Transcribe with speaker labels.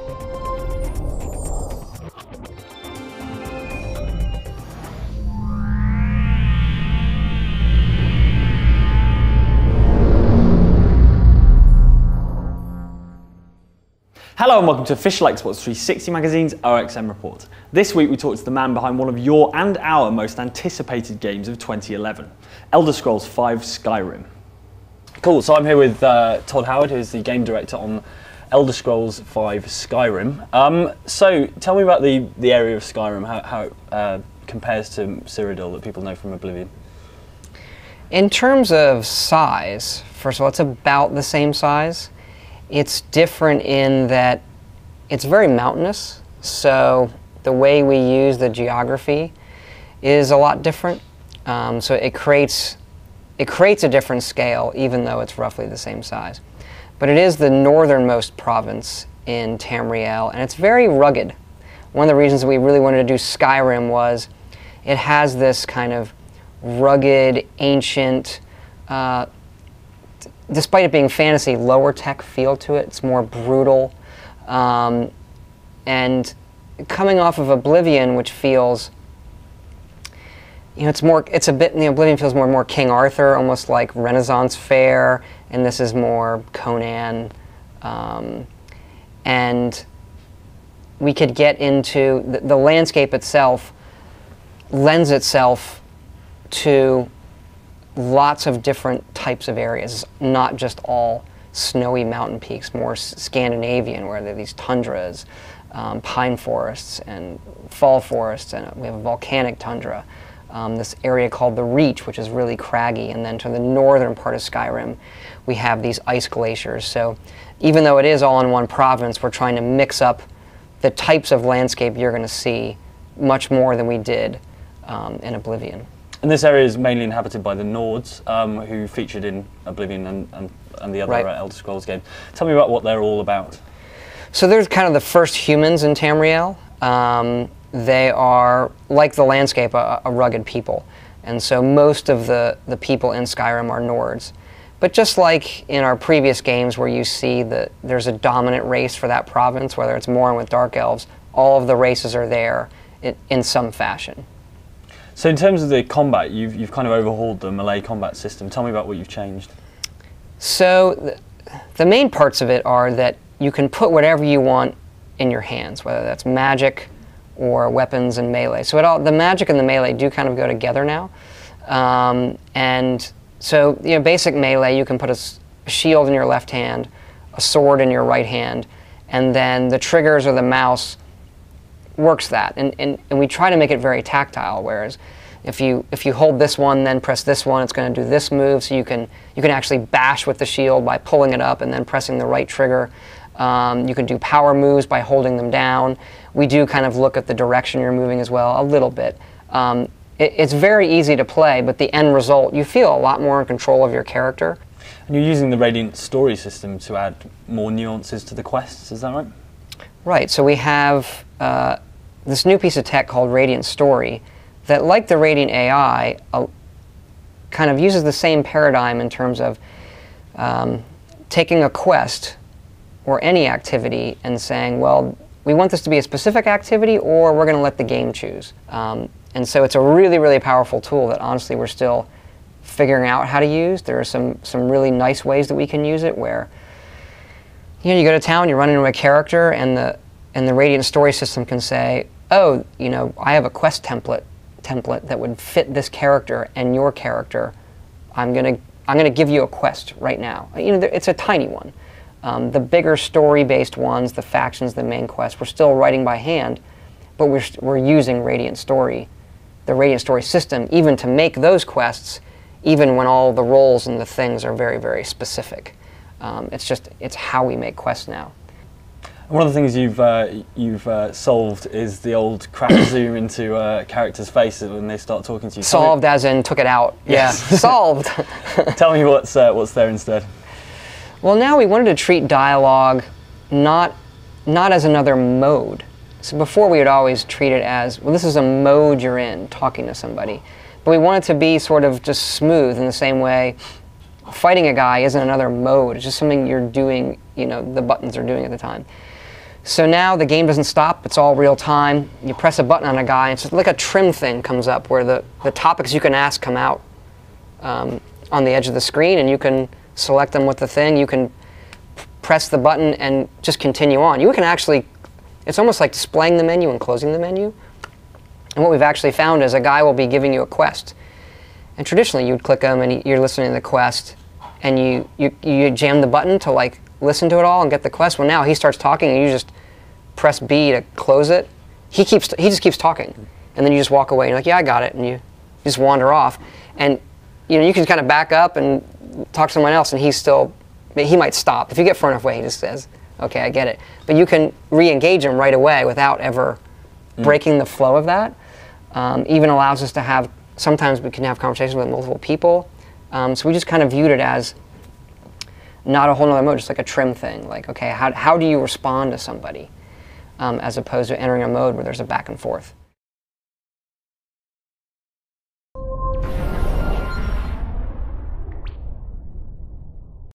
Speaker 1: Hello and welcome to Official Xbox 360 Magazine's OXM Report. This week we talked to the man behind one of your and our most anticipated games of 2011, Elder Scrolls V Skyrim. Cool, so I'm here with Todd Howard, who's the game director on Elder Scrolls V Skyrim. So tell me about the area of Skyrim, how it compares to Cyrodiil that people know from Oblivion.
Speaker 2: In terms of size, first of all, it's about the same size. It's different in that it's very mountainous, so the way we use the geography is a lot different. So it creates a different scale, even though it's roughly the same size. But it is the northernmost province in Tamriel, and it's very rugged. One of the reasons we really wanted to do Skyrim was it has this kind of rugged, ancient, despite it being fantasy, lower tech feel to it. It's more brutal. And coming off of Oblivion, which feels, Oblivion feels more King Arthur, almost like Renaissance fair, and this is more Conan. And we could get into, the landscape itself lends itself to lots of different types of areas, not just all snowy mountain peaks, more Scandinavian, where there are these tundras, pine forests and fall forests, and we have a volcanic tundra. This area called the Reach, which is really craggy, and then to the northern part of Skyrim, we have these ice glaciers. So even though it is all in one province, we're trying to mix up the types of landscape you're going to see much more than we did in Oblivion.
Speaker 1: And this area is mainly inhabited by the Nords, who featured in Oblivion and the other Elder Scrolls game. Tell me about what they're all about.
Speaker 2: So they're kind of the first humans in Tamriel. They are, like the landscape, a rugged people. And so most of the people in Skyrim are Nords. But just like in our previous games where you see that there's a dominant race for that province, whether it's Morn with Dark Elves, all of the races are there in some fashion.
Speaker 1: So in terms of the combat, you've kind of overhauled the melee combat system. Tell me about what you've changed.
Speaker 2: So the main parts of it are that you can put whatever you want in your hands, whether that's magic or weapons and melee. So the magic and the melee do kind of go together now. And so, basic melee, you can put a shield in your left hand, a sword in your right hand, and then the triggers or the mouse works that, and we try to make it very tactile. Whereas, if you hold this one, then press this one, it's going to do this move. So you can actually bash with the shield by pulling it up and then pressing the right trigger. You can do power moves by holding them down. We do kind of look at the direction you're moving as well a little bit. It's very easy to play, but the end result, you feel a lot more in control of your character.
Speaker 1: And you're using the Radiant story system to add more nuances to the quests. Is that right?
Speaker 2: Right, so we have this new piece of tech called Radiant Story that, like the Radiant AI, kind of uses the same paradigm in terms of taking a quest or any activity and saying, well, we want this to be a specific activity, or we're going to let the game choose. And so it's a really, really powerful tool that honestly we're still figuring out how to use. There are some really nice ways that we can use it where you go to town, you run into a character, and the Radiant story system can say, oh, I have a quest template that would fit this character and your character. I'm gonna give you a quest right now. It's a tiny one. The bigger story-based ones, the factions, the main quest, we're still writing by hand, but we're using Radiant Story, the Radiant Story system, even to make those quests, even when all the roles and the things are very, very specific. It's how we make quests now.
Speaker 1: One of the things you've solved is the old crap zoom into a character's face when they start talking to you.
Speaker 2: Solved as in took it out.
Speaker 1: Yes.
Speaker 2: Yeah, solved.
Speaker 1: Tell me what's there instead.
Speaker 2: Well, now we wanted to treat dialogue not as another mode. So before we would always treat it as, well, this is a mode you're in, talking to somebody. But we want it to be sort of just smooth in the same way fighting a guy isn't another mode. It's just something you're doing, the buttons are doing at the time. So now the game doesn't stop, it's all real time. You press a button on a guy, and it's like a trim thing comes up where the topics you can ask come out on the edge of the screen, and you can select them with the thing. You can press the button and just continue on. You can actually, it's almost like displaying the menu and closing the menu. And what we've actually found is a guy will be giving you a quest. And traditionally you'd click them and you're listening to the quest, and you jam the button to like listen to it all and get the quest. Well, now he starts talking and you just press B to close it. He just keeps talking, and then you just walk away. You're like, yeah, I got it, and you just wander off. And you can kind of back up and talk to someone else, and he might stop. If you get far enough away, he just says, okay, I get it. But you can re-engage him right away without ever breaking the flow of that. Even allows us to have, sometimes we can have conversations with multiple people. So we just kind of viewed it as not a whole nother mode, just like a trim thing. Like, okay, how do you respond to somebody, as opposed to entering a mode where there's a back and forth.